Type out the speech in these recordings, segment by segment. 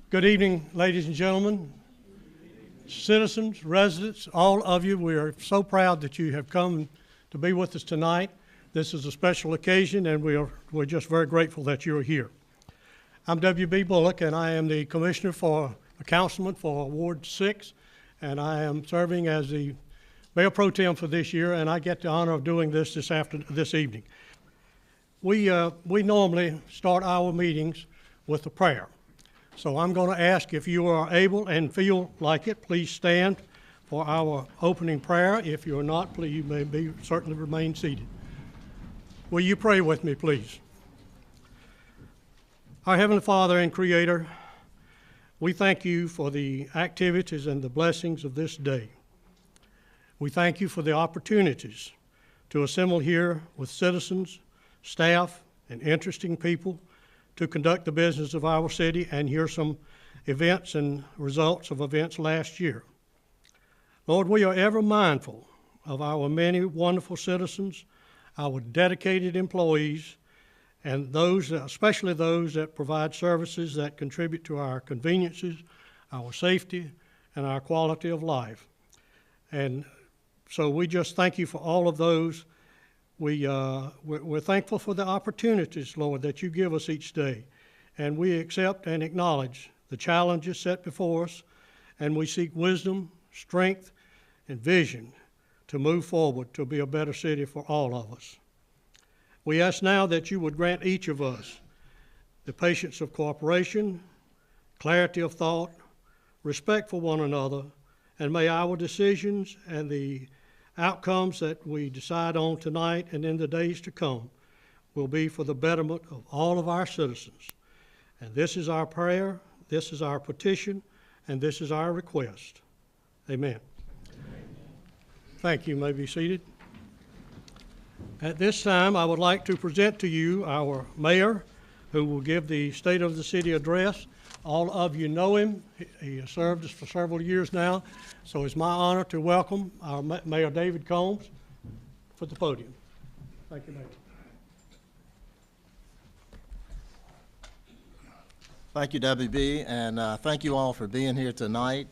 Good evening, ladies and gentlemen, citizens, residents, all of you. We are so proud that you have come to be with us tonight. This is a special occasion, and we're just very grateful that you're here. I'm W.B. Bullock, and I am the Commissioner for the Councilman for Ward 6, and I am serving as the Mayor Pro Tem for this year, and I get the honor of doing this this evening. We normally start our meetings with a prayer. So I'm going to ask, if you are able and feel like it, please stand for our opening prayer. If you're not, please, you may certainly remain seated. Will you pray with me, please? Our Heavenly Father and Creator, we thank you for the activities and the blessings of this day. We thank you for the opportunities to assemble here with citizens, staff, and interesting people to conduct the business of our city and hear some events and results of events last year. Lord, we are ever mindful of our many wonderful citizens, our dedicated employees, and those, especially those that provide services that contribute to our conveniences, our safety, and our quality of life. And so we just thank you for all of those. We're thankful for the opportunities, Lord, that you give us each day. And we accept and acknowledge the challenges set before us, and we seek wisdom, strength, and vision to move forward to be a better city for all of us. We ask now that you would grant each of us the patience of cooperation, clarity of thought, respect for one another, and may our decisions and the outcomes that we decide on tonight and in the days to come will be for the betterment of all of our citizens. And this is our prayer, this is our petition, and this is our request. Amen. Thank you. You may be seated. At this time, I would like to present to you our mayor, who will give the State of the City address. All of you know him. He has served us for several years now. So it's my honor to welcome our Mayor David Combs for the podium. Thank you, Mayor. Thank you, WB, and thank you all for being here tonight.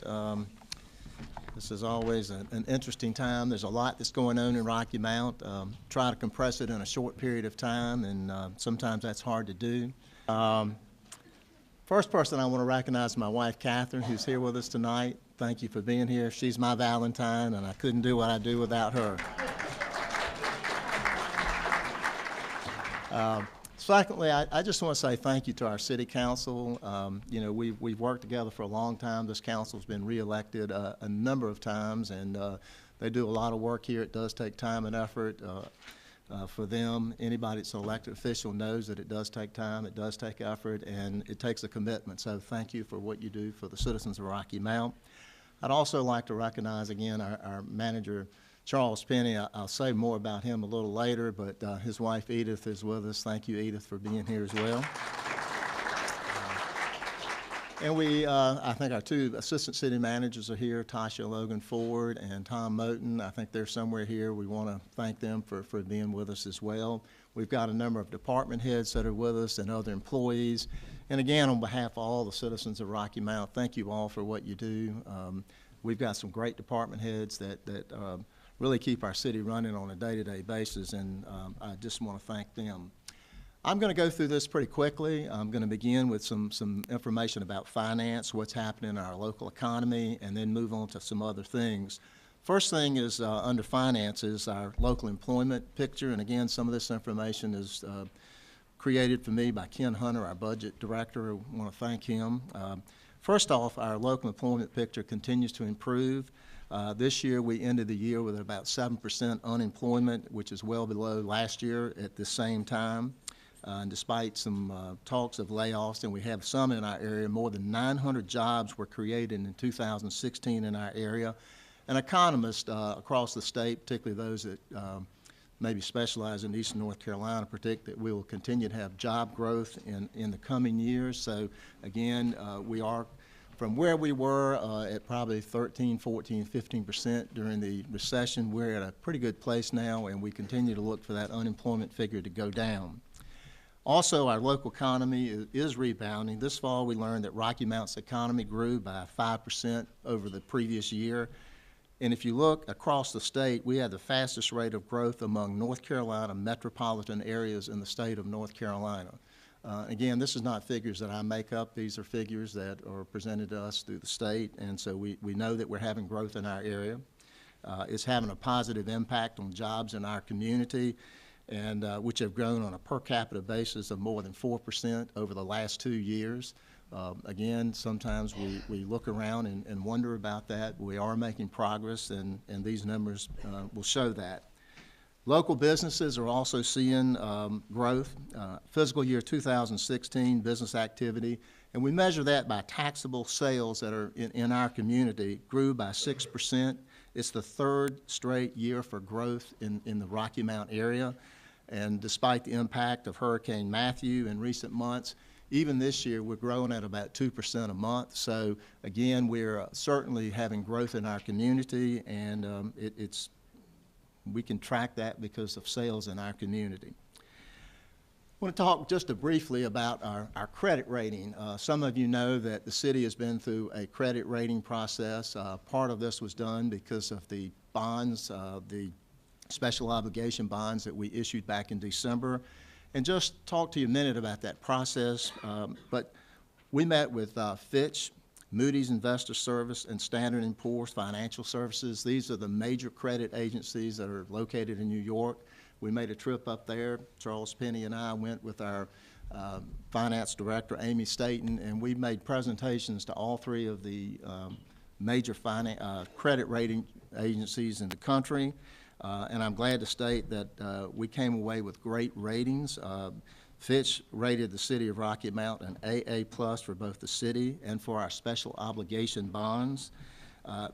This is always an interesting time. There's a lot that's going on in Rocky Mount. Try to compress it in a short period of time, and sometimes that's hard to do. First person I want to recognize is my wife, Catherine, who's here with us tonight. Thank you for being here. She's my Valentine, and I couldn't do what I do without her. Secondly, I just want to say thank you to our city council. You know, we've worked together for a long time. This council's been reelected a number of times, and they do a lot of work here. It does take time and effort for them. Anybody that's an elected official knows that it does take time, it does take effort, and it takes a commitment. So thank you for what you do for the citizens of Rocky Mount. I'd also like to recognize again our manager, Charles Penny. I'll say more about him a little later, but his wife Edith is with us. Thank you, Edith, for being here as well. And I think our two assistant city managers are here, Tasha Logan Ford and Tom Moten. I think they're somewhere here. We want to thank them for being with us as well. We've got a number of department heads that are with us and other employees. And again, on behalf of all the citizens of Rocky Mount, thank you all for what you do. We've got some great department heads that really keep our city running on a day-to-day basis, and I just want to thank them. I'm going to go through this pretty quickly. I'm going to begin with some information about finance, what's happening in our local economy, and then move on to some other things. First thing is under finances, our local employment picture, and again, some of this information is created for me by Ken Hunter, our budget director. I want to thank him. First off, our local employment picture continues to improve. This year, we ended the year with about 7% unemployment, which is well below last year at the same time. And despite some talks of layoffs, and we have some in our area, more than 900 jobs were created in 2016 in our area. And economists across the state, particularly those that maybe specialize in Eastern North Carolina, predict that we will continue to have job growth in the coming years. So again, we are from where we were at probably 13, 14, 15% during the recession. We're at a pretty good place now, and we continue to look for that unemployment figure to go down. Also, our local economy is rebounding. This fall, we learned that Rocky Mount's economy grew by 5% over the previous year. And if you look across the state, we had the fastest rate of growth among North Carolina metropolitan areas in the state of North Carolina. Again, this is not figures that I make up. These are figures that are presented to us through the state, and so we know that we're having growth in our area. It's having a positive impact on jobs in our community, and which have grown on a per capita basis of more than 4% over the last 2 years. Again, sometimes we look around and wonder about that. We are making progress, and these numbers will show that. Local businesses are also seeing growth. Fiscal year 2016 business activity, and we measure that by taxable sales that are in our community, grew by 6%. It's the third straight year for growth in the Rocky Mount area. And despite the impact of Hurricane Matthew in recent months, even this year we're growing at about 2% a month. So again, we're certainly having growth in our community, and we can track that because of sales in our community. I want to talk just briefly about our credit rating. Some of you know that the city has been through a credit rating process. Part of this was done because of the bonds, the special obligation bonds that we issued back in December. And just talk to you a minute about that process. But we met with Fitch, Moody's Investor Service, and Standard & Poor's Financial Services. These are the major credit agencies that are located in New York. We made a trip up there. Charles Penny and I went with our finance director, Amy Staten, and we made presentations to all three of the major credit rating agencies in the country. And I'm glad to state that we came away with great ratings. Fitch rated the city of Rocky Mount an AA+ for both the city and for our special obligation bonds.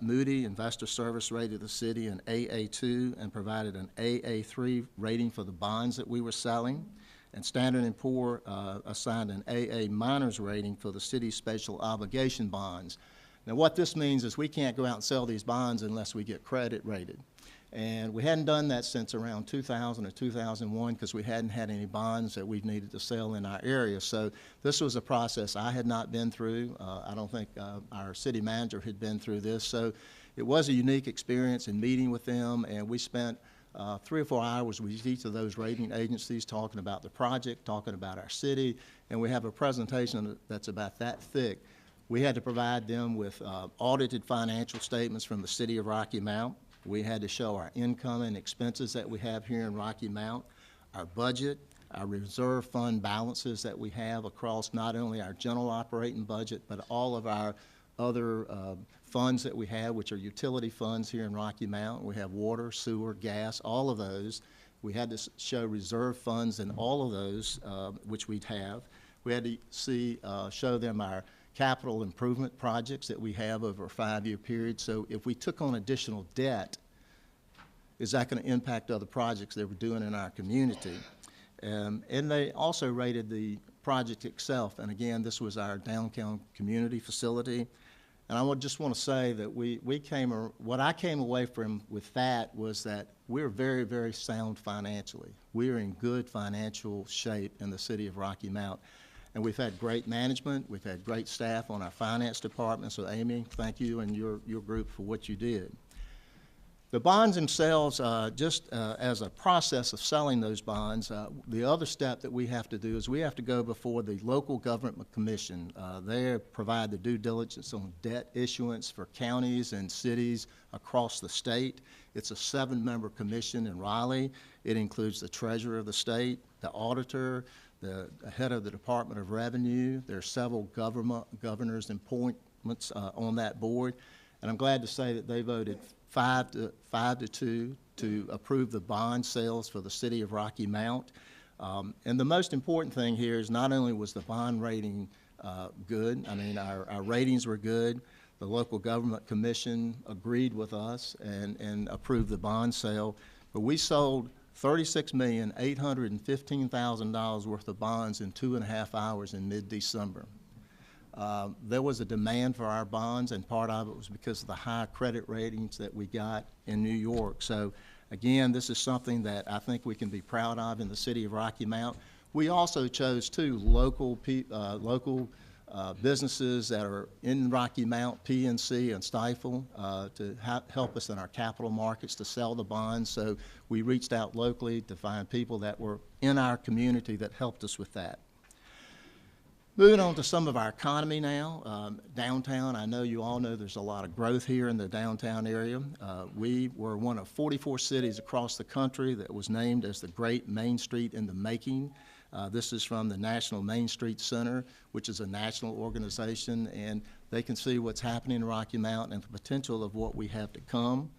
Moody Investor Service rated the city an AA2 and provided an AA3 rating for the bonds that we were selling. And Standard & Poor assigned an AA- rating for the city's special obligation bonds. Now what this means is we can't go out and sell these bonds unless we get credit rated. And we hadn't done that since around 2000 or 2001 because we hadn't had any bonds that we've needed to sell in our area. So this was a process I had not been through. I don't think our city manager had been through this. So it was a unique experience in meeting with them, and we spent 3 or 4 hours with each of those rating agencies talking about the project, talking about our city, and we have a presentation that's about that thick. We had to provide them with audited financial statements from the city of Rocky Mount. We had to show our income and expenses that we have here in Rocky Mount, our budget, our reserve fund balances that we have across not only our general operating budget, but all of our other funds that we have, which are utility funds here in Rocky Mount. We have water, sewer, gas, all of those. We had to show reserve funds in all of those, which we'd have. We had to show them our capital improvement projects that we have over a 5-year period. So if we took on additional debt, is that going to impact other projects that we're doing in our community? And they also rated the project itself. And again, this was our downtown community facility. And I just want to say that what I came away from with that was that we're very, very sound financially. We're in good financial shape in the city of Rocky Mount. And we've had great management. We've had great staff on our finance department. So Amy, thank you and your group for what you did. The bonds themselves, as a process of selling those bonds, the other step that we have to do is we have to go before the local government commission. They provide the due diligence on debt issuance for counties and cities across the state. It's a 7-member commission in Raleigh. It includes the treasurer of the state, the auditor, the head of the Department of Revenue. There are several governors and appointments on that board. And I'm glad to say that they voted 5 to 2 to approve the bond sales for the city of Rocky Mount. And the most important thing here is not only was the bond rating good, I mean our ratings were good, the local government commission agreed with us and approved the bond sale, but we sold $36,815,000 worth of bonds in 2.5 hours in mid-December. There was a demand for our bonds, and part of it was because of the high credit ratings that we got in New York. So again, this is something that I think we can be proud of in the city of Rocky Mount. We also chose two local businesses that are in Rocky Mount, PNC and Stifel, to help us in our capital markets to sell the bonds. So we reached out locally to find people that were in our community that helped us with that. Moving on to some of our economy now. Downtown, I know you all know there's a lot of growth here in the downtown area. We were one of 44 cities across the country that was named as the Great Main Street in the Making. This is from the National Main Street Center, which is a national organization, and they can see what's happening in Rocky Mount and the potential of what we have to come.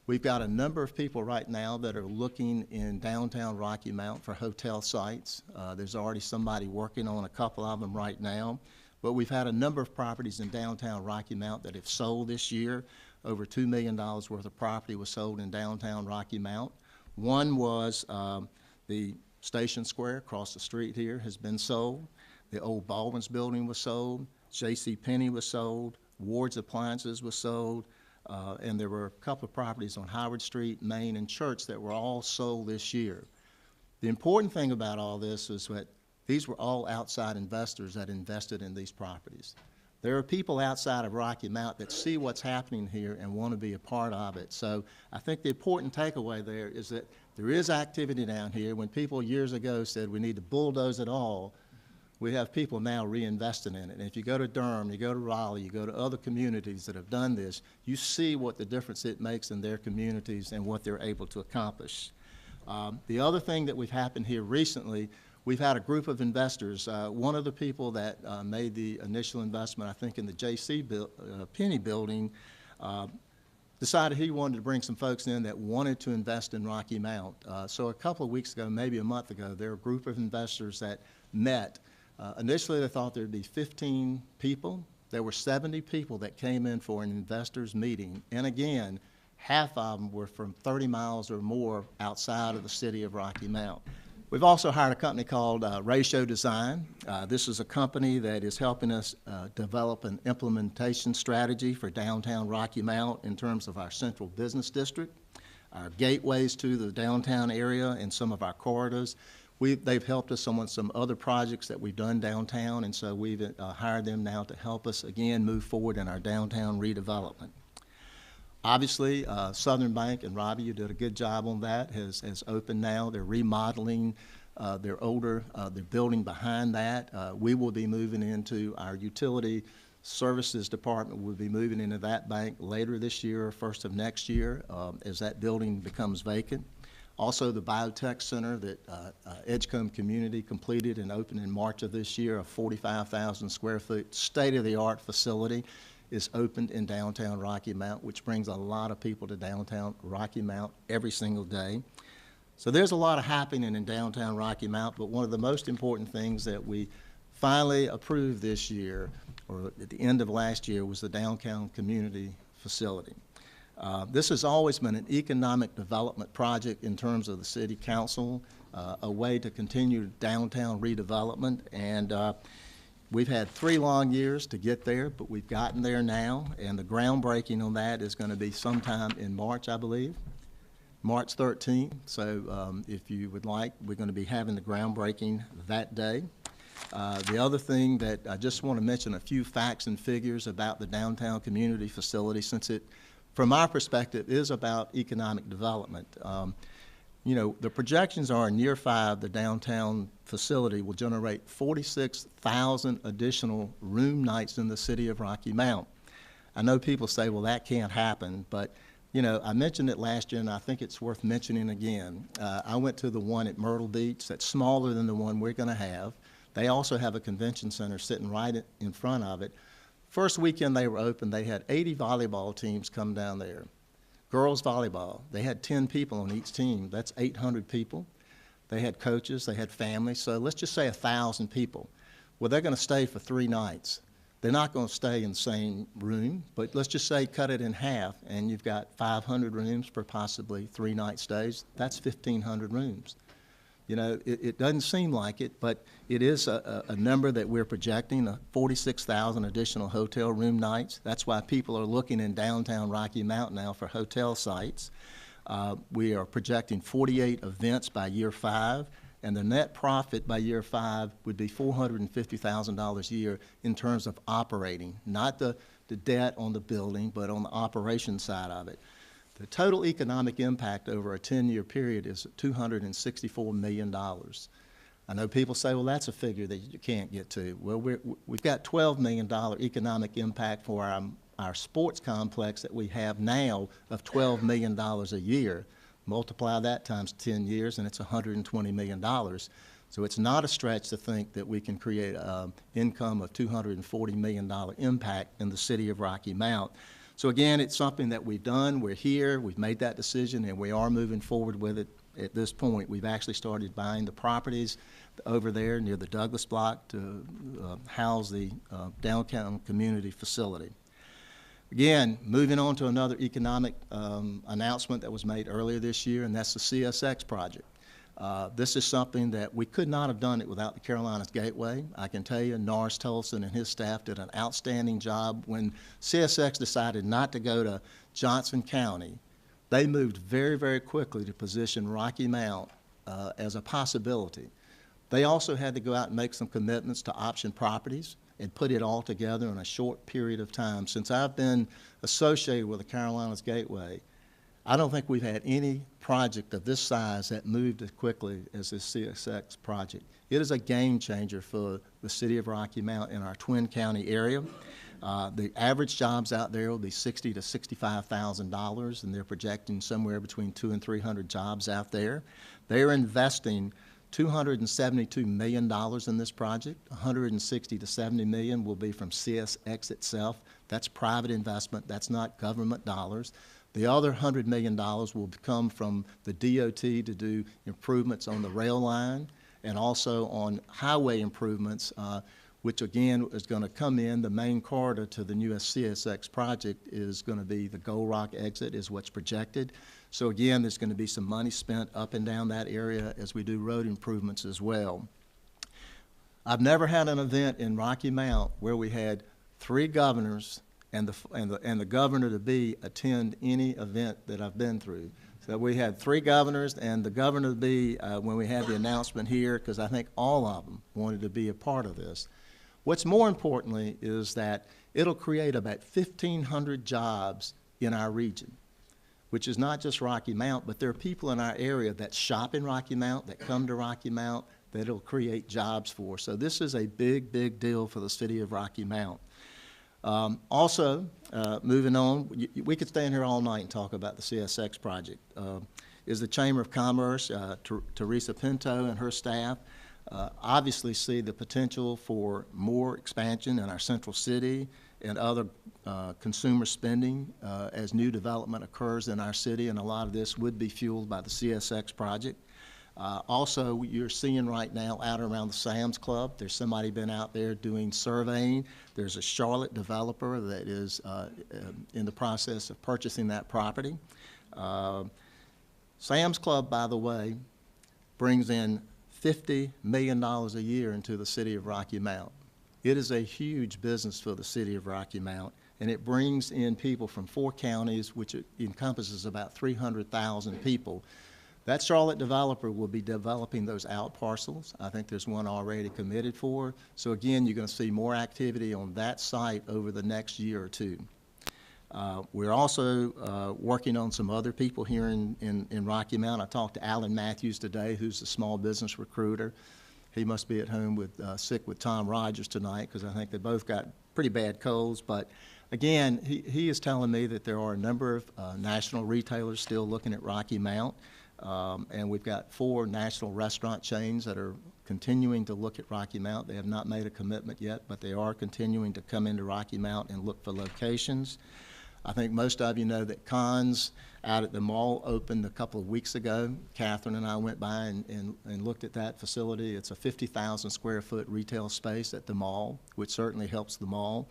We've got a number of people right now that are looking in downtown Rocky Mount for hotel sites. There's already somebody working on a couple of them right now. But we've had a number of properties in downtown Rocky Mount that have sold this year. Over $2 million worth of property was sold in downtown Rocky Mount. One was the Station Square across the street here has been sold. The old Baldwin's building was sold. J.C. Penney was sold. Ward's Appliances was sold. And there were a couple of properties on Howard Street, Main, and Church that were all sold this year. The important thing about all this is that these were all outside investors that invested in these properties. There are people outside of Rocky Mount that see what's happening here and want to be a part of it. So I think the important takeaway there is that there is activity down here. When people years ago said we need to bulldoze it all, we have people now reinvesting in it. And if you go to Durham, you go to Raleigh, you go to other communities that have done this, you see what the difference it makes in their communities and what they're able to accomplish. The other thing that we've happened here recently, we've had a group of investors. One of the people that made the initial investment, I think in the J.C. Penney building, decided he wanted to bring some folks in that wanted to invest in Rocky Mount. So a couple of weeks ago, maybe a month ago, there were a group of investors that met. Initially, they thought there'd be 15 people. There were 70 people that came in for an investors meeting. And again, half of them were from 30 miles or more outside of the city of Rocky Mount. We've also hired a company called Ratio Design. This is a company that is helping us develop an implementation strategy for downtown Rocky Mount in terms of our central business district, our gateways to the downtown area, and some of our corridors. They've helped us on some other projects that we've done downtown, and so we've hired them now to help us, again, move forward in our downtown redevelopment. Obviously, Southern Bank, and Robbie, you did a good job on that, has opened now. They're remodeling their building behind that. We will be moving into our utility services department. We'll be moving into that bank later this year or first of next year as that building becomes vacant. Also, the Biotech Center that Edgecombe Community completed and opened in March of this year, a 45,000 square foot state-of-the-art facility, is opened in downtown Rocky Mount, which brings a lot of people to downtown Rocky Mount every single day. So there's a lot of happening in downtown Rocky Mount, but one of the most important things that we finally approved this year, or at the end of last year, was the Downtown Community Facility. This has always been an economic development project in terms of the City Council, a way to continue downtown redevelopment, and we've had 3 long years to get there, but we've gotten there now, and the groundbreaking on that is going to be sometime in March, I believe, March 13th. So if you would like, we're going to be having the groundbreaking that day. The other thing that I just want to mention a few facts and figures about the Downtown Community Facility, since it, from our perspective, is about economic development. You know, the projections are in year 5, the downtown facility will generate 46,000 additional room nights in the city of Rocky Mount. I know people say, well, that can't happen, but you know, I mentioned it last year, and I think it's worth mentioning again. I went to the one at Myrtle Beach that's smaller than the one we're going to have. They also have a convention center sitting right in front of it. First weekend they were open, they had 80 volleyball teams come down there. Girls volleyball, they had 10 people on each team. That's 800 people. They had coaches, they had families, so let's just say 1,000 people. Well, they're going to stay for 3 nights. They're not going to stay in the same room, but let's just say cut it in half, and you've got 500 rooms per possibly 3-night stays. That's 1,500 rooms. You know, it doesn't seem like it, but it is a number that we're projecting, 46,000 additional hotel room nights. That's why people are looking in downtown Rocky Mount now for hotel sites. We are projecting 48 events by year 5, and the net profit by year 5 would be $450,000 a year in terms of operating, not the debt on the building, but on the operation side of it. The total economic impact over a 10-year period is $264 million. I know people say, well, that's a figure that you can't get to. Well, we've got $12 million economic impact for our sports complex that we have now of $12 million a year. Multiply that times 10 years, and it's $120 million. So it's not a stretch to think that we can create an income of $240 million impact in the city of Rocky Mount. So again, it's something that we've done. We're here. We've made that decision, and we are moving forward with it. At this point, we've actually started buying the properties over there near the Douglas Block to house the downtown community facility. Again, moving on to another economic announcement that was made earlier this year, and that's the CSX project. This is something that we could not have done it without the Carolinas Gateway. I can tell you, Norris Tolson and his staff did an outstanding job. When CSX decided not to go to Johnson County, they moved very, very quickly to position Rocky Mount as a possibility. They also had to go out and make some commitments to option properties and put it all together in a short period of time. Since I've been associated with the Carolinas Gateway, I don't think we've had any project of this size that moved as quickly as this CSX project. It is a game changer for the city of Rocky Mount in our Twin County area. The average jobs out there will be $60,000 to $65,000, and they're projecting somewhere between 200 and 300 jobs out there. They're investing $272 million in this project. 160 to 70 million will be from CSX itself. That's private investment. That's not government dollars. The other $100 million will come from the DOT to do improvements on the rail line and also on highway improvements, which again is going to come in. The main corridor to the newest CSX project is going to be the Gold Rock exit is what's projected. So again, there's going to be some money spent up and down that area as we do road improvements as well. I've never had an event in Rocky Mount where we had 3 governors and the governor-to-be attend any event that I've been through. So we had 3 governors and the governor-to-be when we had the announcement here, because I think all of them wanted to be a part of this. What's more importantly is that it'll create about 1,500 jobs in our region, which is not just Rocky Mount, but there are people in our area that shop in Rocky Mount, that come to Rocky Mount, that it'll create jobs for. So this is a big, big deal for the city of Rocky Mount. Also, moving on, we could stand here all night and talk about the CSX project. Is the Chamber of Commerce, Teresa Pinto and her staff, obviously see the potential for more expansion in our central city and other consumer spending as new development occurs in our city, and a lot of this would be fueled by the CSX project. Also, you're seeing right now out around the Sam's Club, there's somebody been out there doing surveying. There's a Charlotte developer that is in the process of purchasing that property. Sam's Club, by the way, brings in $50 million a year into the city of Rocky Mount. It is a huge business for the city of Rocky Mount, and it brings in people from 4 counties, which encompasses about 300,000 people. That Charlotte developer will be developing those out parcels. I think there's one already committed for. So again, you're going to see more activity on that site over the next year or 2. We're also working on some other people here in Rocky Mount. I talked to Alan Matthews today, who's a small business recruiter. He must be at home with sick with Tom Rogers tonight, because I think they both got pretty bad colds. But again, he is telling me that there are a number of national retailers still looking at Rocky Mount. And we've got 4 national restaurant chains that are continuing to look at Rocky Mount. They have not made a commitment yet, but they are continuing to come into Rocky Mount and look for locations. I think most of you know that Conn's out at the mall opened a couple of weeks ago. Catherine and I went by and looked at that facility. It's a 50,000 square foot retail space at the mall, which certainly helps the mall.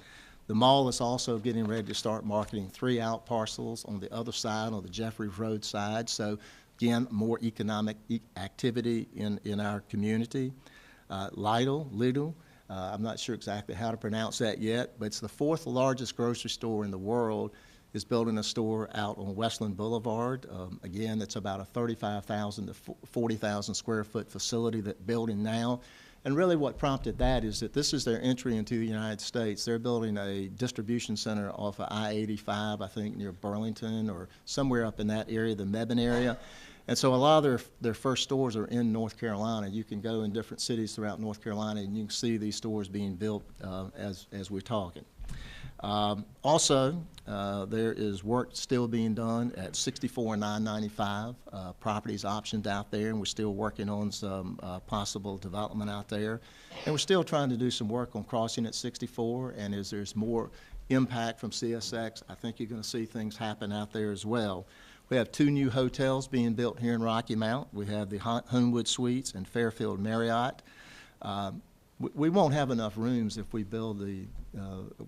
The mall is also getting ready to start marketing 3 out parcels on the other side, on the Jeffrey Road side. So again, more economic activity in our community. Lidl, I'm not sure exactly how to pronounce that yet, but it's the 4th largest grocery store in the world. is building a store out on Westland Boulevard. Again, it's about a 35,000 to 40,000 square foot facility that building now. And really what prompted that is that this is their entry into the United States. They're building a distribution center off of I-85, I think near Burlington or somewhere up in that area, the Mebane area. And so a lot of their first stores are in North Carolina. You can go in different cities throughout North Carolina and you can see these stores being built as we're talking. Also, there is work still being done at 64-995. Properties optioned out there, and we're still working on some possible development out there. And we're still trying to do some work on crossing at 64, and as there's more impact from CSX, I think you're going to see things happen out there as well. We have 2 new hotels being built here in Rocky Mount. We have the Homewood Suites and Fairfield Marriott. We won't have enough rooms if we build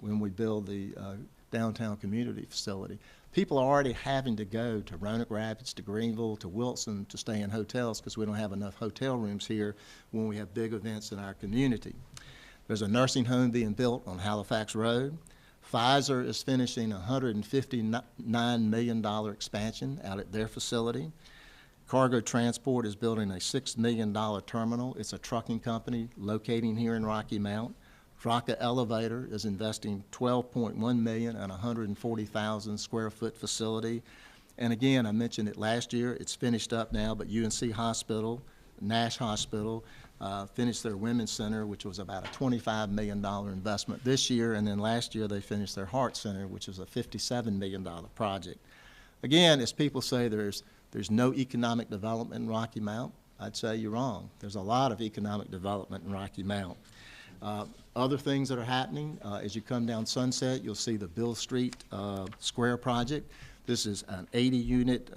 when we build the downtown community facility. People are already having to go to Roanoke Rapids, to Greenville, to Wilson to stay in hotels because we don't have enough hotel rooms here when we have big events in our community. There's a nursing home being built on Halifax Road. Pfizer is finishing a $159 million expansion out at their facility. Cargo Transport is building a $6 million terminal. It's a trucking company locating here in Rocky Mount. Rocca Elevator is investing $12.1 million in a 140,000 square foot facility. And again, I mentioned it last year. It's finished up now, but UNC Hospital, Nash Hospital, finished their Women's Center, which was about a $25 million investment this year. And then last year they finished their Heart Center, which was a $57 million project. Again, as people say, there's no economic development in Rocky Mount. I'd say you're wrong. There's a lot of economic development in Rocky Mount. Other things that are happening, as you come down Sunset, you'll see the Bill Street Square project. This is an 80-unit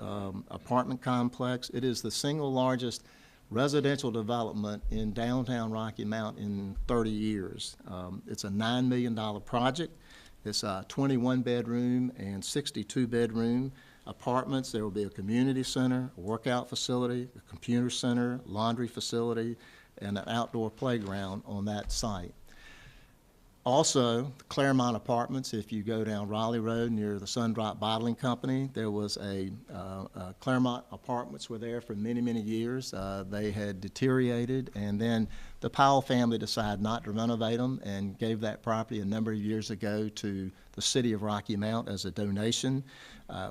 apartment complex. It is the single largest residential development in downtown Rocky Mount in 30 years. It's a $9 million project. It's a 21-bedroom and 62-bedroom apartments. There will be a community center, a workout facility, a computer center, laundry facility, and an outdoor playground on that site. Also, the Claremont Apartments, if you go down Raleigh Road near the Sundrop Bottling Company, there was Claremont Apartments were there for many, many years. They had deteriorated, and then the Powell family decided not to renovate them and gave that property a number of years ago to the city of Rocky Mount as a donation.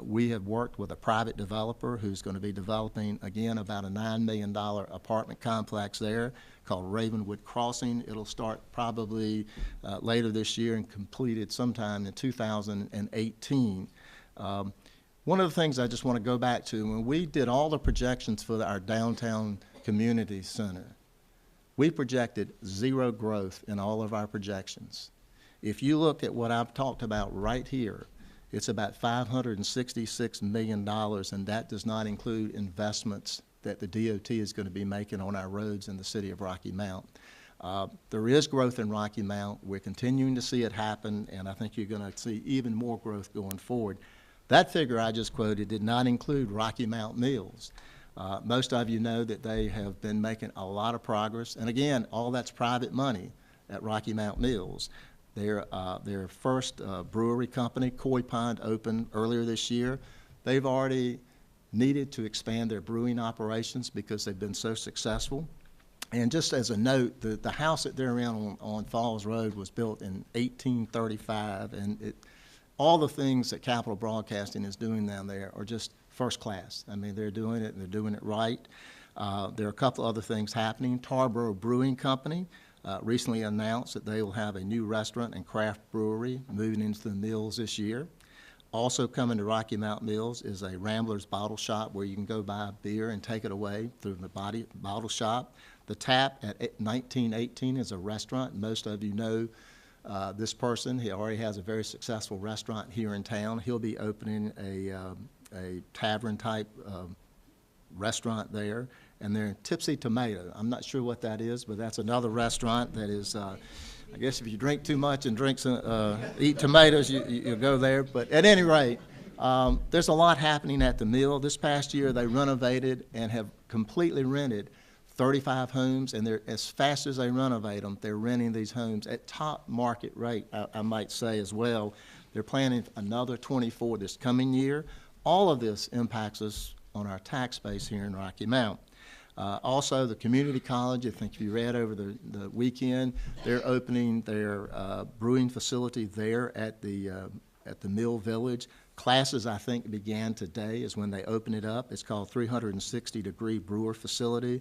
We have worked with a private developer who's going to be developing, again, about a $9 million apartment complex there called Ravenwood Crossing. It'll start probably later this year and completed sometime in 2018. One of the things I just want to go back to, when we did all the projections for our downtown community center, we projected 0 growth in all of our projections. If you look at what I've talked about right here, it's about $566 million, and that does not include investments that the DOT is going to be making on our roads in the city of Rocky Mount. There is growth in Rocky Mount. We're continuing to see it happen, and I think you're going to see even more growth going forward. That figure I just quoted did not include Rocky Mount Mills. Most of you know that they have been making a lot of progress, and again, all that's private money at Rocky Mount Mills. Their first brewery company, Koi Pond, opened earlier this year. They've already needed to expand their brewing operations because they've been so successful. And just as a note, the house that they're in on Falls Road was built in 1835, and all the things that Capitol Broadcasting is doing down there are just first class. I mean, they're doing it, and they're doing it right. There are a couple other things happening. Tarboro Brewing Company recently announced that they will have a new restaurant and craft brewery moving into the Mills this year. Also coming to Rocky Mount Mills is a Rambler's Bottle Shop where you can go buy beer and take it away through the bottle shop. The Tap at 1918 is a restaurant. Most of you know this person. He already has a very successful restaurant here in town. He'll be opening a tavern-type restaurant there. And they're in Tipsy Tomato. I'm not sure what that is, but that's another restaurant that is, I guess if you drink too much and eat tomatoes, you'll go there. But at any rate, there's a lot happening at the Mill. This past year, they renovated and have completely rented 35 homes, and they're, as fast as they renovate them, they're renting these homes at top market rate, I might say as well, They're planning another 24 this coming year. All of this impacts us on our tax base here in Rocky Mount. Also, the community college, I think if you read over the weekend, they're opening their brewing facility there at the Mill Village. Classes, I think, began today is when they open it up. It's called 360-degree brewer facility.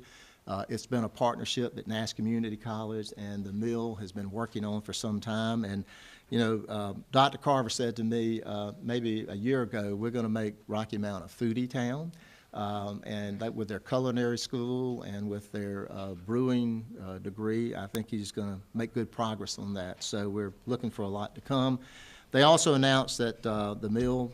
It's been a partnership that Nash Community College and the Mill has been working on for some time. And, you know, Dr. Carver said to me maybe a year ago, we're going to make Rocky Mount a foodie town. And that with their culinary school and with their brewing degree, I think he's going to make good progress on that. So we're looking for a lot to come. They also announced that the Mill,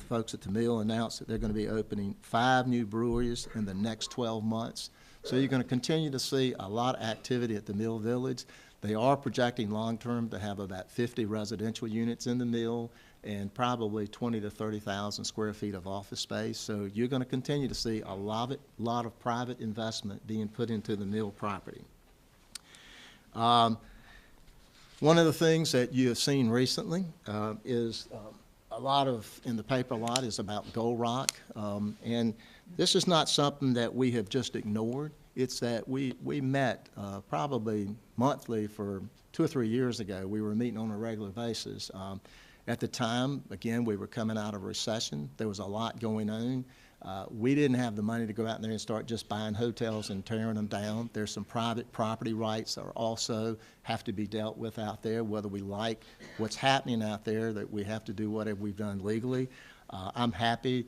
folks at the Mill announced that they're going to be opening 5 new breweries in the next 12 months. So you're going to continue to see a lot of activity at the Mill Village. They are projecting long-term to have about 50 residential units in the Mill and probably 20 to 30,000 square feet of office space. So you're going to continue to see a lot of private investment being put into the Mill property. One of the things that you have seen recently is a lot of, in the paper a lot, is about Gold Rock. And this is not something that we have just ignored. It's that we met probably monthly for 2 or 3 years ago. We were meeting on a regular basis. At the time, again, we were coming out of a recession. There was a lot going on. We didn't have the money to go out there and start just buying hotels and tearing them down. There's some private property rights that are also have to be dealt with out there, whether we like what's happening out there, that we have to do whatever we've done legally. I'm happy.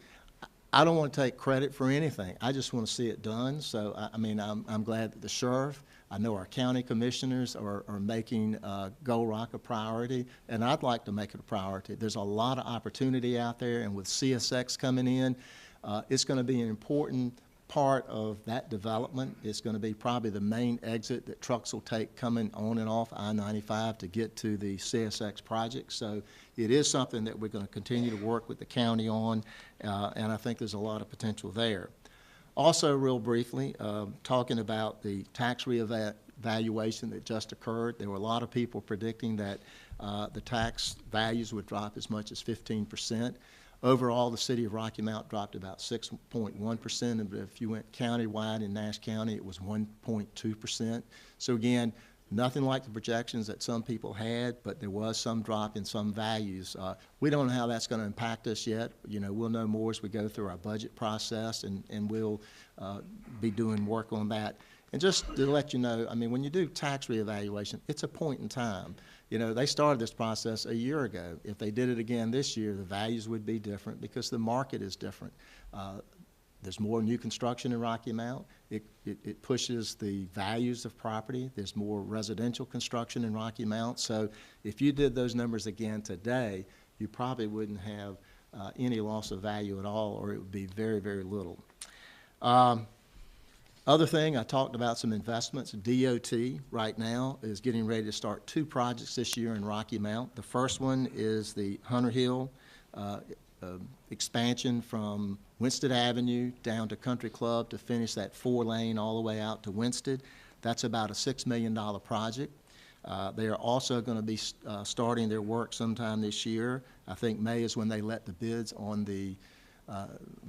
I don't want to take credit for anything. I just want to see it done. So, I mean, I'm glad that the sheriff, I know our county commissioners are making Gold Rock a priority, and I'd like to make it a priority. There's a lot of opportunity out there, and with CSX coming in, it's going to be an important part of that development. It's going to be probably the main exit that trucks will take coming on and off I-95 to get to the CSX project. So it is something that we're going to continue to work with the county on, and I think there's a lot of potential there. Also, real briefly, talking about the tax reevaluation that just occurred, there were a lot of people predicting that the tax values would drop as much as 15%. Overall, the city of Rocky Mount dropped about 6.1%, and if you went countywide in Nash County, it was 1.2%. So again, nothing like the projections that some people had, but there was some drop in some values. We don't know how that's going to impact us yet. You know, we'll know more as we go through our budget process, and we'll be doing work on that. And just to let you know, I mean, when you do tax reevaluation, it's a point in time. You know, they started this process a year ago. If they did it again this year, the values would be different because the market is different. There's more new construction in Rocky Mount. It pushes the values of property. There's more residential construction in Rocky Mount. So if you did those numbers again today, you probably wouldn't have any loss of value at all, or it would be very, very little. Other thing, I talked about some investments. DOT right now is getting ready to start 2 projects this year in Rocky Mount. The first one is the Hunter Hill expansion from Winston Avenue down to Country Club to finish that 4-lane all the way out to Winston. That's about a $6 million project. They are also going to be starting their work sometime this year. I think May is when they let the bids on the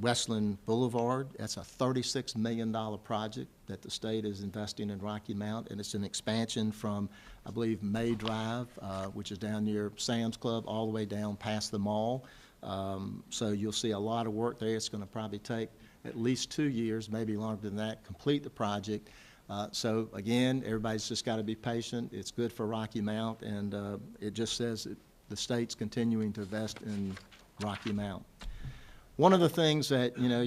Westland Boulevard. That's a $36 million project that the state is investing in Rocky Mount, and it's an expansion from, I believe, May Drive, which is down near Sam's Club, all the way down past the mall. So you'll see a lot of work there. It's going to probably take at least 2 years, maybe longer than that, complete the project. So again, everybody's just got to be patient. It's good for Rocky Mount, and it just says that the state's continuing to invest in Rocky Mount. One of the things that, you know,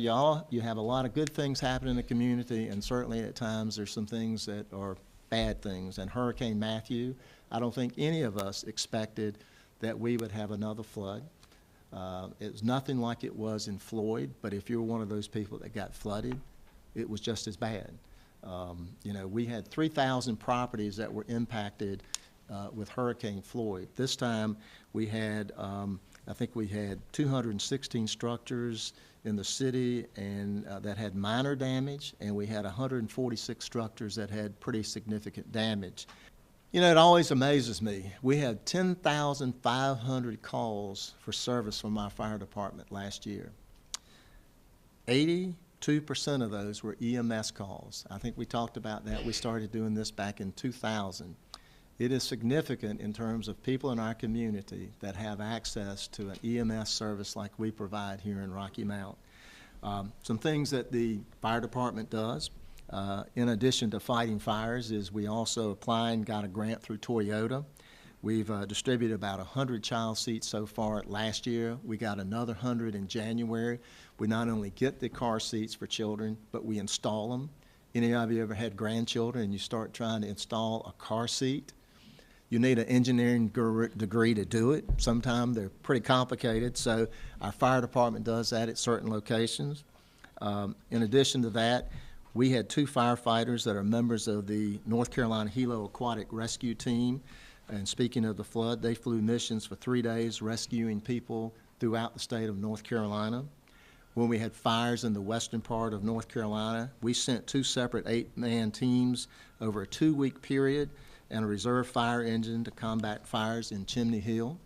you have a lot of good things happening in the community, and certainly at times there's some things that are bad things. And Hurricane Matthew, I don't think any of us expected that we would have another flood. It was nothing like it was in Floyd, but if you're one of those people that got flooded, it was just as bad. You know, we had 3,000 properties that were impacted with Hurricane Floyd. This time we had, I think we had 216 structures in the city and that had minor damage, and we had 146 structures that had pretty significant damage. You know, it always amazes me. We had 10,500 calls for service from our fire department last year. 82% of those were EMS calls. I think we talked about that. We started doing this back in 2000. It is significant in terms of people in our community that have access to an EMS service like we provide here in Rocky Mount. Some things that the fire department does, in addition to fighting fires, is we also apply and got a grant through Toyota. We've distributed about 100 child seats so far last year. We got another 100 in January. We not only get the car seats for children, but we install them. Any of you ever had grandchildren and you start trying to install a car seat? You need an engineering degree to do it. Sometimes they're pretty complicated, so our fire department does that at certain locations. In addition to that, we had 2 firefighters that are members of the North Carolina Hilo Aquatic Rescue Team. And speaking of the flood, they flew missions for 3 days rescuing people throughout the state of North Carolina. When we had fires in the western part of North Carolina, we sent 2 separate 8-man teams over a 2-week period and a reserve fire engine to combat fires in Chimney Hill.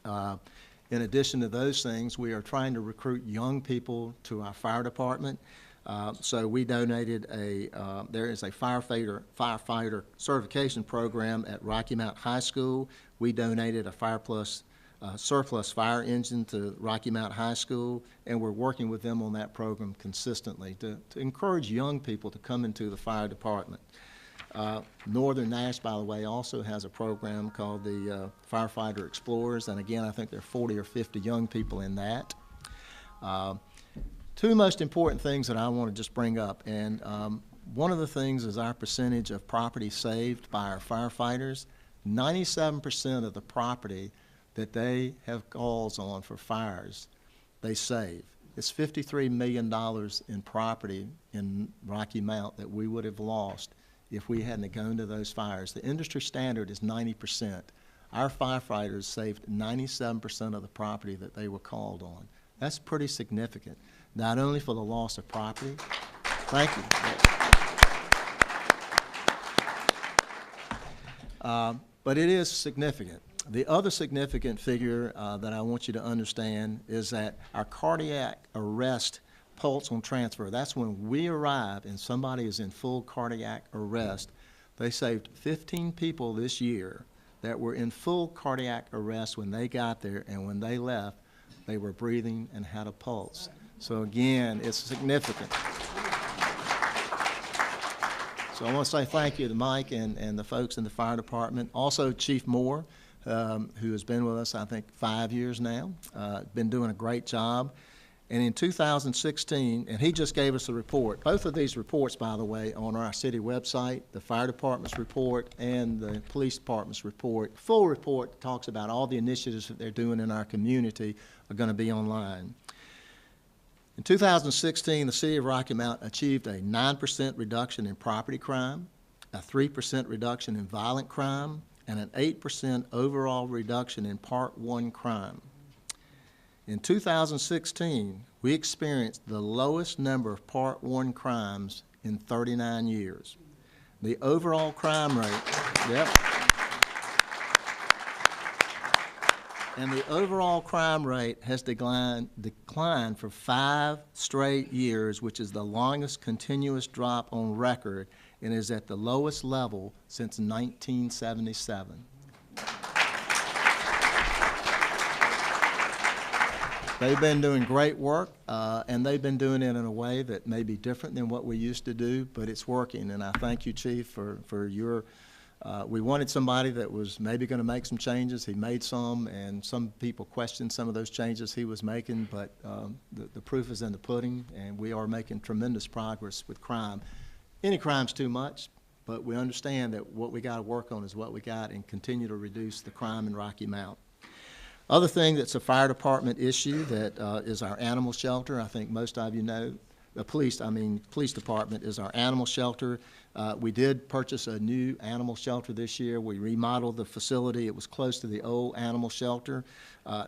In addition to those things, we are trying to recruit young people to our fire department. So we donated there is a firefighter certification program at Rocky Mount High School. We donated a surplus fire engine to Rocky Mount High School, and we're working with them on that program consistently to encourage young people to come into the fire department. Northern Nash, by the way, also has a program called the Firefighter Explorers, and again, I think there are 40 or 50 young people in that. 2 most important things that I want to just bring up, and one of the things is our percentage of property saved by our firefighters. 97% of the property that they have calls on for fires, they save. It's $53 million in property in Rocky Mount that we would have lost if we hadn't gone to those fires. The industry standard is 90%. Our firefighters saved 97% of the property that they were called on. That's pretty significant, not only for the loss of property. Thank you. But it is significant. The other significant figure that I want you to understand is that our cardiac arrest pulse on transfer, that's when we arrive and somebody is in full cardiac arrest. They saved 15 people this year that were in full cardiac arrest when they got there, and when they left, they were breathing and had a pulse. So again, it's significant. So I want to say thank you to Mike and the folks in the fire department. Also, Chief Moore, who has been with us, I think, 5 years now, been doing a great job. And in 2016, and he just gave us a report. Both of these reports, by the way, on our city website, the fire department's report and the police department's report. Full report talks about all the initiatives that they're doing in our community are going to be online. In 2016, the city of Rocky Mount achieved a 9% reduction in property crime, a 3% reduction in violent crime, and an 8% overall reduction in Part 1 crime. In 2016, we experienced the lowest number of Part 1 crimes in 39 years. The overall crime rate, and the overall crime rate has declined for 5 straight years, which is the longest continuous drop on record, and is at the lowest level since 1977. They've been doing great work, and they've been doing it in a way that may be different than what we used to do, but it's working. And I thank you, Chief, for your, we wanted somebody that was maybe going to make some changes. He made some, and some people questioned some of those changes he was making, but the proof is in the pudding, and we are making tremendous progress with crime. Any crime's too much, but we understand that what we got to work on is what we got and continue to reduce the crime in Rocky Mount. Other thing that's a fire department issue that is our animal shelter. I think most of you know. The police department is our animal shelter. We did purchase a new animal shelter this year. We remodeled the facility. It was close to the old animal shelter.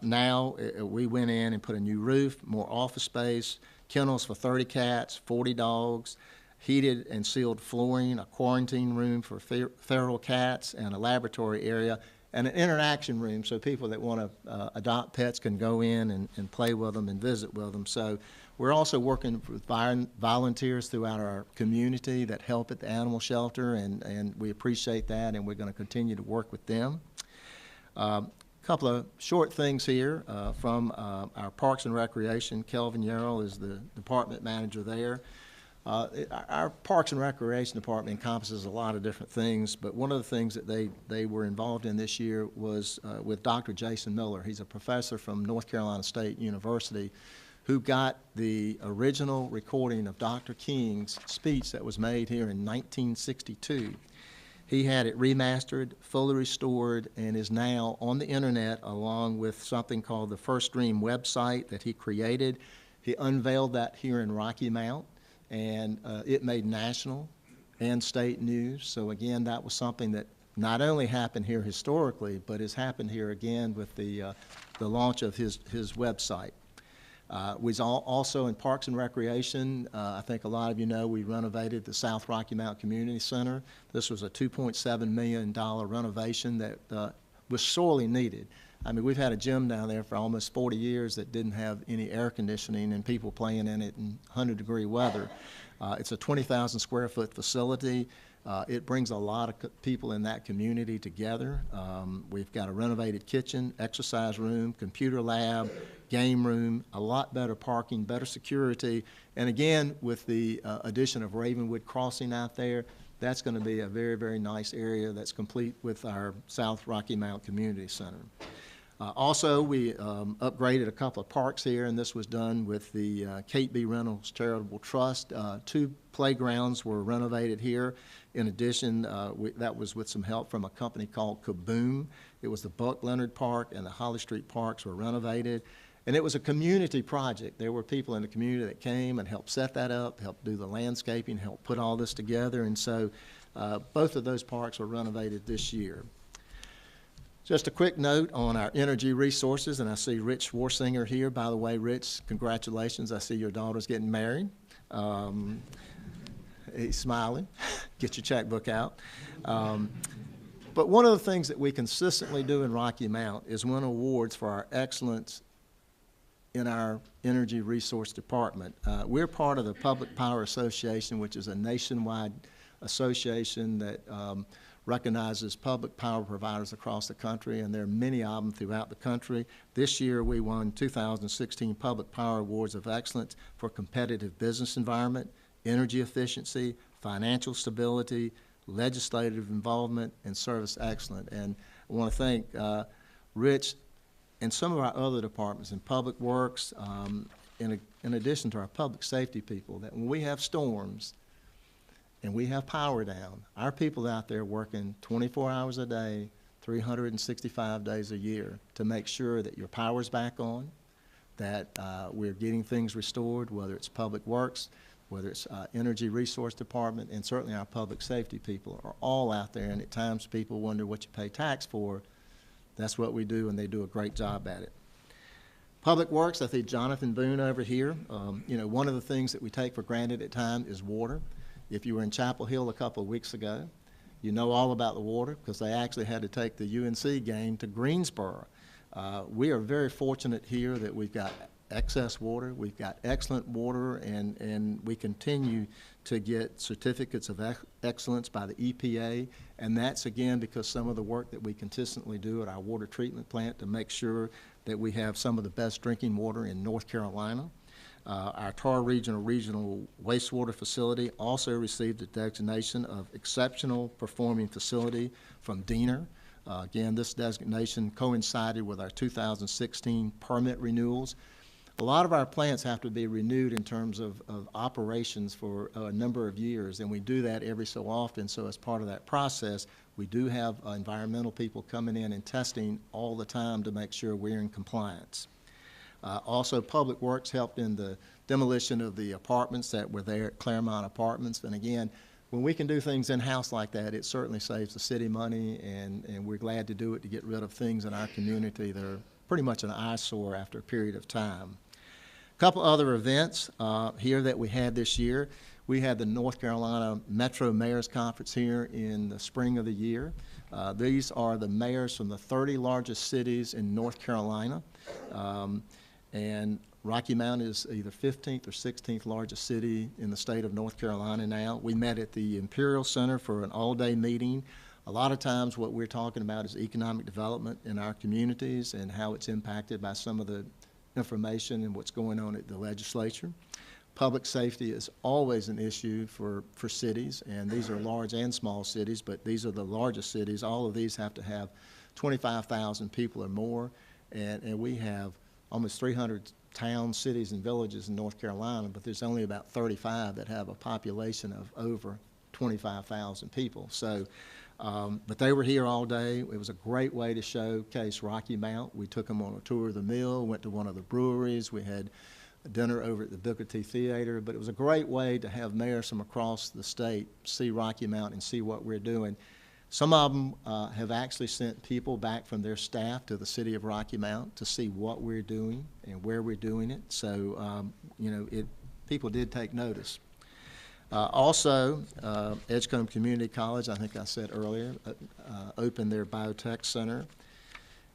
Now we went in and put a new roof, more office space, kennels for 30 cats, 40 dogs, heated and sealed flooring, a quarantine room for feral cats, and a laboratory area, and an interaction room so people that want to adopt pets can go in and play with them and visit with them. So we're also working with volunteers throughout our community that help at the animal shelter, and we appreciate that, and we're going to continue to work with them. A couple of short things here from our Parks and Recreation. Kelvin Yarrow is the department manager there. Our Parks and Recreation Department encompasses a lot of different things, but one of the things that they were involved in this year was with Dr. Jason Miller. He's a professor from North Carolina State University who got the original recording of Dr. King's speech that was made here in 1962. He had it remastered, fully restored, and is now on the internet along with something called the First Dream website that he created. He unveiled that here in Rocky Mount, and it made national and state news. So again, that was something that not only happened here historically, but has happened here again with the launch of his website. We also in Parks and Recreation, I think a lot of you know, we renovated the South Rocky Mount Community Center. This was a $2.7 million renovation that was sorely needed. I mean, we've had a gym down there for almost 40 years that didn't have any air conditioning and people playing in it in 100-degree weather. It's a 20,000 square foot facility. It brings a lot of people in that community together. We've got a renovated kitchen, exercise room, computer lab, game room, a lot better parking, better security. And again, with the addition of Ravenwood Crossing out there, that's going to be a very, very nice area that's complete with our South Rocky Mount Community Center. Also, we upgraded a couple of parks here, and this was done with the Kate B. Reynolds Charitable Trust. 2 playgrounds were renovated here. In addition, that was with some help from a company called Kaboom. It was the Buck Leonard Park and the Holly Street Parks were renovated. And it was a community project. There were people in the community that came and helped set that up, helped do the landscaping, helped put all this together. And so both of those parks were renovated this year. Just a quick note on our energy resources, and I see Rich Warsinger here. By the way, Rich, congratulations. I see your daughter's getting married. He's smiling. Get your checkbook out. But one of the things that we consistently do in Rocky Mount is win awards for our excellence in our energy resource department. We're part of the Public Power Association, which is a nationwide association that recognizes public power providers across the country, and there are many of them throughout the country. This year we won 2016 Public Power Awards of Excellence for competitive business environment, energy efficiency, financial stability, legislative involvement, and service excellence. And I want to thank Rich and some of our other departments in Public Works, in addition to our public safety people, that when we have storms and we have power down, our people out there working 24 hours a day, 365 days a year to make sure that your power's back on, that we're getting things restored, whether it's Public Works, whether it's Energy Resource Department, and certainly our public safety people are all out there. And at times people wonder what you pay tax for. That's what we do, and they do a great job at it. Public Works, I think Jonathan Boone over here, you know, one of the things that we take for granted at times is water. If you were in Chapel Hill a couple of weeks ago, you know all about the water because they actually had to take the UNC game to Greensboro. We are very fortunate here that we've got excess water, we've got excellent water, and we continue to get certificates of excellence by the EPA, and that's again because some of the work that we consistently do at our water treatment plant to make sure that we have some of the best drinking water in North Carolina. Our Tar Regional Wastewater Facility also received the designation of Exceptional Performing Facility from DENR. Again, this designation coincided with our 2016 permit renewals. A lot of our plants have to be renewed in terms of operations for a number of years, and we do that every so often. So as part of that process, we do have environmental people coming in and testing all the time to make sure we're in compliance. Also, Public Works helped in the demolition of the apartments that were there at Claremont Apartments. And again, when we can do things in-house like that, it certainly saves the city money, and we're glad to do it to get rid of things in our community that are pretty much an eyesore after a period of time. A couple other events here that we had this year. We had the North Carolina Metro Mayors Conference here in the spring of the year. These are the mayors from the 30 largest cities in North Carolina. And Rocky Mount is either 15th or 16th largest city in the state of North Carolina now. We met at the Imperial Center for an all-day meeting. A lot of times what we're talking about is economic development in our communities and how it's impacted by some of the information and what's going on at the legislature. Public safety is always an issue for cities, and these are large and small cities, but these are the largest cities. All of these have to have 25,000 people or more, and we have almost 300 towns, cities, and villages in North Carolina, but there's only about 35 that have a population of over 25,000 people. So, but they were here all day. It was a great way to showcase Rocky Mount. We took them on a tour of the mill, went to one of the breweries. We had a dinner over at the Booker T Theater, but it was a great way to have mayors from across the state see Rocky Mount and see what we're doing. Some of them have actually sent people back from their staff to the city of Rocky Mount to see what we're doing and where we're doing it. So, you know, people did take notice. Also, Edgecombe Community College, I think I said earlier, opened their biotech center.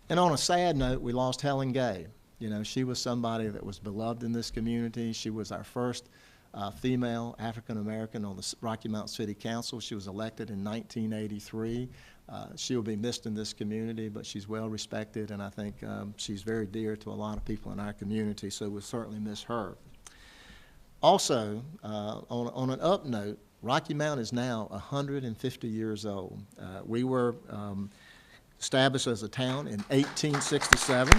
And on a sad note, we lost Helen Gay. You know, she was somebody that was beloved in this community. She was our first female African-American on the Rocky Mount City Council. She was elected in 1983. She'll be missed in this community, but she's well respected, and I think she's very dear to a lot of people in our community, so we'll certainly miss her. Also, on an up note, Rocky Mount is now 150 years old. We were established as a town in 1867.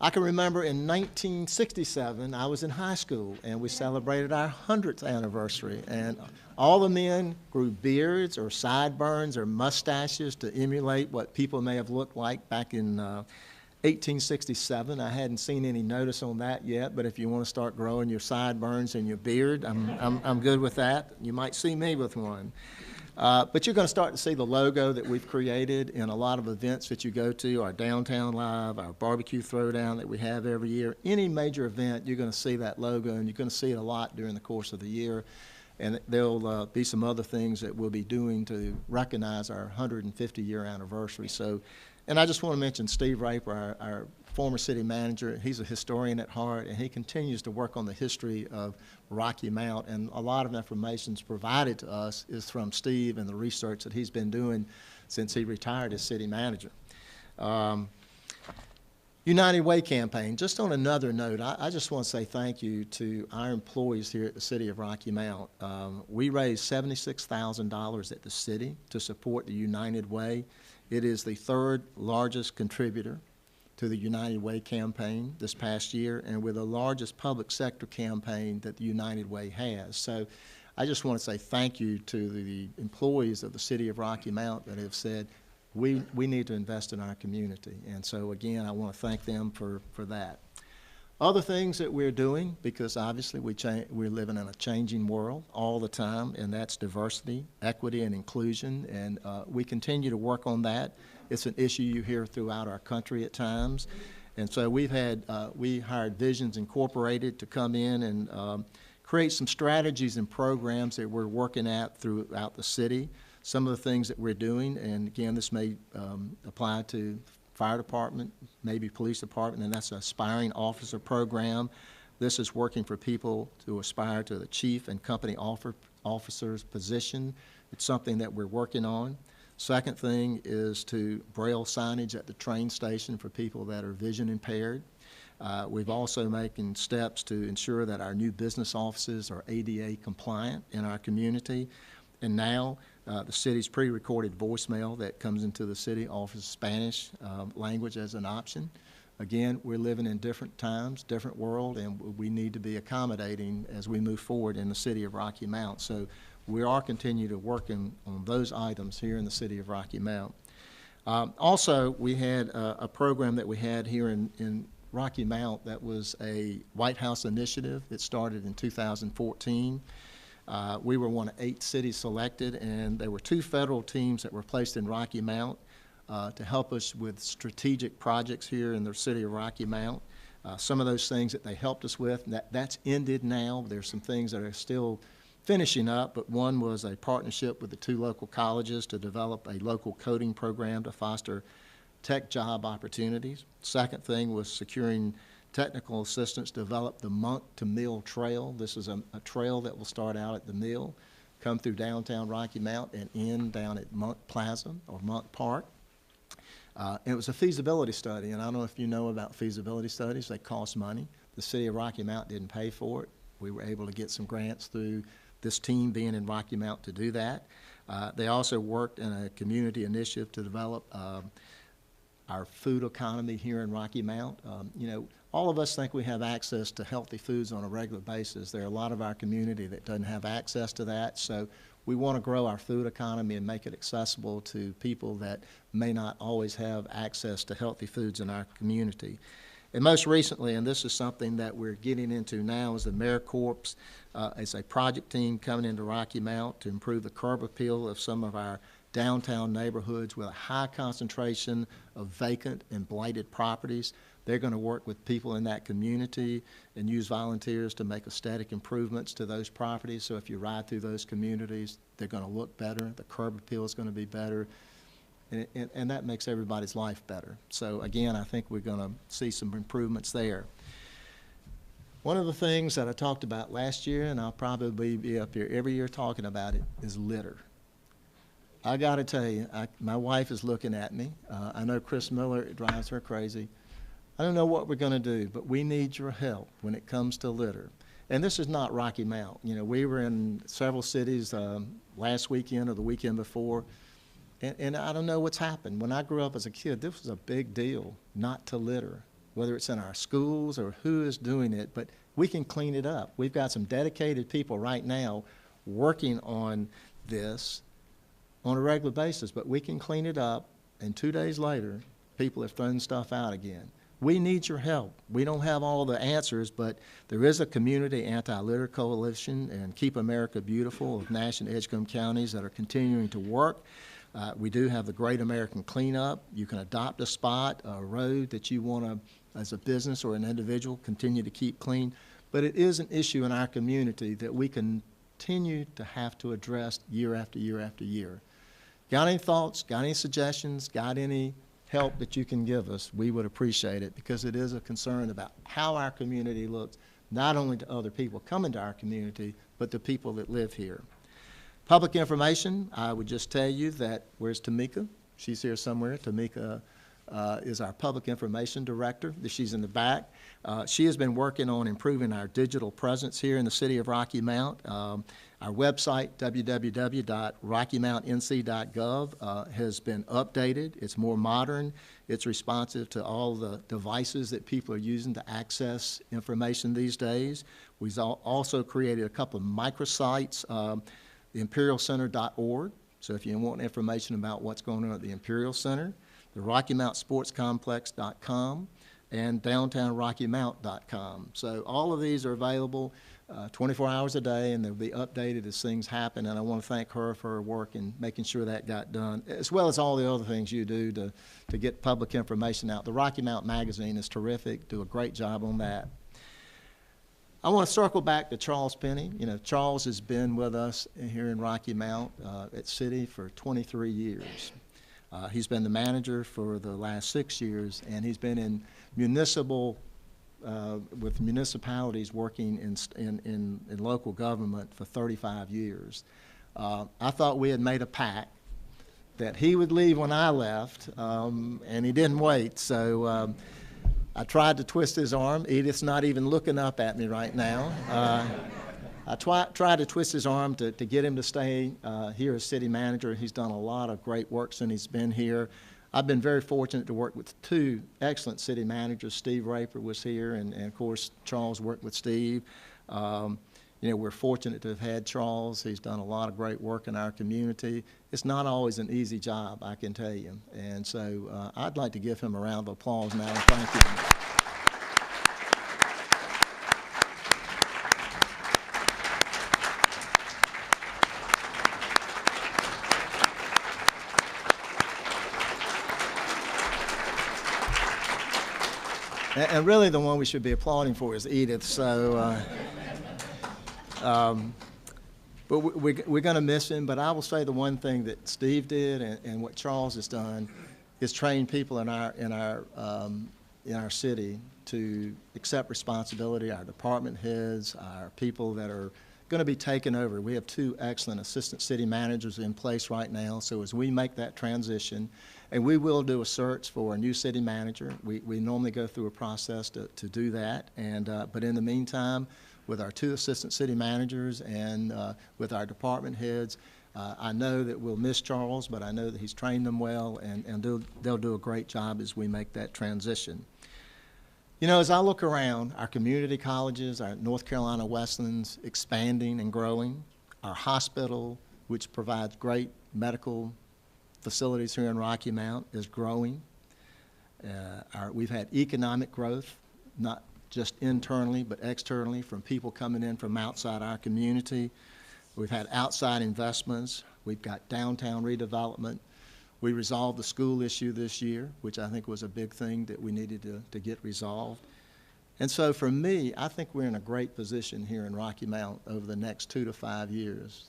I can remember in 1967, I was in high school, and we celebrated our 100th anniversary. And all the men grew beards or sideburns or mustaches to emulate what people may have looked like back in 1867. I hadn't seen any notice on that yet, but if you want to start growing your sideburns and your beard, I'm good with that. You might see me with one. But you're going to start to see the logo that we've created in a lot of events that you go to, our Downtown Live, our barbecue throwdown that we have every year. Any major event, you're going to see that logo, and you're going to see it a lot during the course of the year. And there'll be some other things that we'll be doing to recognize our 150-year anniversary. So, and I just want to mention Steve Raper, our former city manager. He's a historian at heart, and he continues to work on the history of Rocky Mount, and a lot of information provided to us is from Steve and the research that he's been doing since he retired as city manager. United Way campaign, just on another note, I just want to say thank you to our employees here at the City of Rocky Mount. We raised $76,000 at the city to support the United Way. It is the third largest contributor to the United Way campaign this past year, and we're the largest public sector campaign that the United Way has. So I just want to say thank you to the employees of the City of Rocky Mount that have said, we need to invest in our community. And so again, I want to thank them for that. Other things that we're doing, because obviously we're living in a changing world all the time, and that's diversity, equity, and inclusion, and we continue to work on that. It's an issue you hear throughout our country at times. And so we hired Visions Incorporated to come in and create some strategies and programs that we're working at throughout the city. Some of the things that we're doing, and again, this may apply to fire department, maybe police department, and that's an aspiring officer program. This is working for people to aspire to the chief and company officer's position. It's something that we're working on. Second thing is to braille signage at the train station for people that are vision impaired. We've also making steps to ensure that our new business offices are ADA compliant in our community. And now the city's pre-recorded voicemail that comes into the city offers Spanish language as an option. Again, we're living in different times, different world, and we need to be accommodating as we move forward in the city of Rocky Mount. So we are continuing to work on those items here in the city of Rocky Mount. Also, we had a program that we had here in Rocky Mount that was a White House initiative that started in 2014. We were one of 8 cities selected, and there were 2 federal teams that were placed in Rocky Mount to help us with strategic projects here in the city of Rocky Mount. Some of those things that they helped us with, that's ended now. There's some things that are still finishing up, but one was a partnership with the 2 local colleges to develop a local coding program to foster tech job opportunities. Second thing was securing technical assistance to develop the Monk to Mill Trail. This is a trail that will start out at the mill, come through downtown Rocky Mount, and end down at Monk Plaza or Monk Park. And it was a feasibility study, and I don't know if you know about feasibility studies. They cost money. The city of Rocky Mount didn't pay for it. We were able to get some grants through this team being in Rocky Mount to do that. They also worked in a community initiative to develop our food economy here in Rocky Mount. You know, all of us think we have access to healthy foods on a regular basis. There are a lot of our community that doesn't have access to that, so we want to grow our food economy and make it accessible to people that may not always have access to healthy foods in our community. And most recently, and this is something that we're getting into now, is the AmeriCorps is a project team coming into Rocky Mount to improve the curb appeal of some of our downtown neighborhoods with a high concentration of vacant and blighted properties. They're going to work with people in that community and use volunteers to make aesthetic improvements to those properties. So if you ride through those communities, they're going to look better. The curb appeal is going to be better. And that makes everybody's life better. So again, I think we're going to see some improvements there. One of the things that I talked about last year, and I'll probably be up here every year talking about it, is litter. I got to tell you, my wife is looking at me. I know Chris Miller, it drives her crazy. I don't know what we're going to do, but we need your help when it comes to litter. And this is not Rocky Mount. You know, we were in several cities last weekend or the weekend before, and I don't know what's happened. When I grew up as a kid, this was a big deal not to litter, whether it's in our schools or who is doing it, but we can clean it up. We've got some dedicated people right now working on this on a regular basis, but we can clean it up, and 2 days later, people have thrown stuff out again. We need your help. We don't have all the answers, but there is a community anti-litter coalition and Keep America Beautiful of Nash and Edgecombe counties that are continuing to work. We do have the Great American Cleanup. You can adopt a spot, a road that you want to, as a business or an individual, continue to keep clean. But it is an issue in our community that we continue to have to address year after year after year. Got any thoughts, got any suggestions, got any help that you can give us? We would appreciate it, because it is a concern about how our community looks, not only to other people coming to our community, but to people that live here. Public information, I would just tell you that, where's Tamika? She's here somewhere. Tamika is our public information director. She's in the back. She has been working on improving our digital presence here in the city of Rocky Mount. Our website, www.rockymountnc.gov, has been updated. It's more modern. It's responsive to all the devices that people are using to access information these days. We've also created a couple of microsites, the imperialcenter.org. So if you want information about what's going on at the Imperial Center, the RockyMountSportsComplex.com, and DowntownRockyMount.com. So all of these are available 24 hours a day, and they'll be updated as things happen. And I want to thank her for her work in making sure that got done, as well as all the other things you do to get public information out. The Rocky Mount Magazine is terrific, do a great job on that. I want to circle back to Charles Penny. You know, Charles has been with us here in Rocky Mount at City for 23 years. He's been the manager for the last 6 years, and he's been in with municipalities working in local government for 35 years. I thought we had made a pact that he would leave when I left, and he didn't wait. So I tried to twist his arm. Edith's not even looking up at me right now. I tried to twist his arm to get him to stay here as city manager. He's done a lot of great work since he's been here. I've been very fortunate to work with 2 excellent city managers. Steve Raper was here, and of course, Charles worked with Steve. You know, we're fortunate to have had Charles. He's done a lot of great work in our community. It's not always an easy job, I can tell you. And so I'd like to give him a round of applause now, and thank you. And really the one we should be applauding for is Edith, so, but we're going to miss him. But I will say the one thing that Steve did and what Charles has done is train people in our city to accept responsibility, our department heads, our people that are going to be taken over. We have 2 excellent assistant city managers in place right now, so as we make that transition, and we will do a search for a new city manager. We normally go through a process to do that, and but in the meantime, with our 2 assistant city managers and with our department heads, I know that we'll miss Charles, but I know that he's trained them well, and they'll do a great job as we make that transition. You know, as I look around, our community colleges, our North Carolina Wesleyan's expanding and growing, our hospital, which provides great medical facilities here in Rocky Mount, is growing. We've had economic growth, not just internally, but externally, from people coming in from outside our community. We've had outside investments. We've got downtown redevelopment. We resolved the school issue this year, which I think was a big thing that we needed to get resolved. And so for me, I think we're in a great position here in Rocky Mount over the next 2 to 5 years.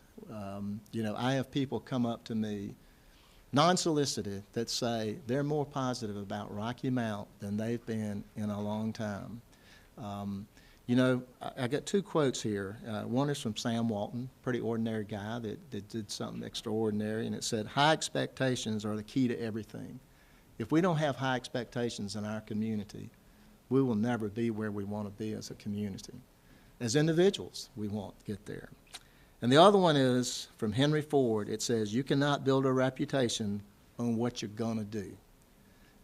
You know, I have people come up to me, non-solicited, that say they're more positive about Rocky Mount than they've been in a long time. You know, I got 2 quotes here. One is from Sam Walton, pretty ordinary guy that did something extraordinary, and it said, "High expectations are the key to everything. If we don't have high expectations in our community, we will never be where we want to be as a community. As individuals, we won't get there." And the other one is from Henry Ford. It says, "You cannot build a reputation on what you're going to do.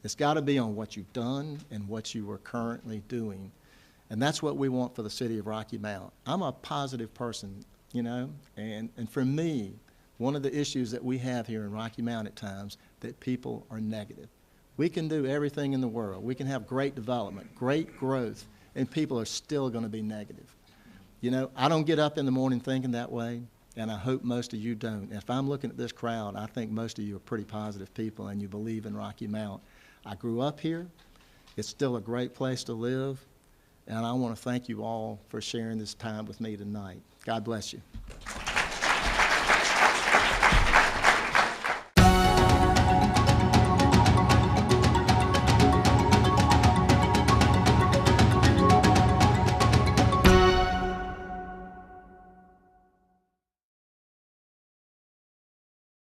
It's got to be on what you've done and what you are currently doing." And that's what we want for the city of Rocky Mount. I'm a positive person, you know, and for me, one of the issues that we have here in Rocky Mount at times, that people are negative. We can do everything in the world. We can have great development, great growth, and people are still going to be negative. You know, I don't get up in the morning thinking that way, and I hope most of you don't. If I'm looking at this crowd, I think most of you are pretty positive people and you believe in Rocky Mount. I grew up here. It's still a great place to live. And I want to thank you all for sharing this time with me tonight. God bless you.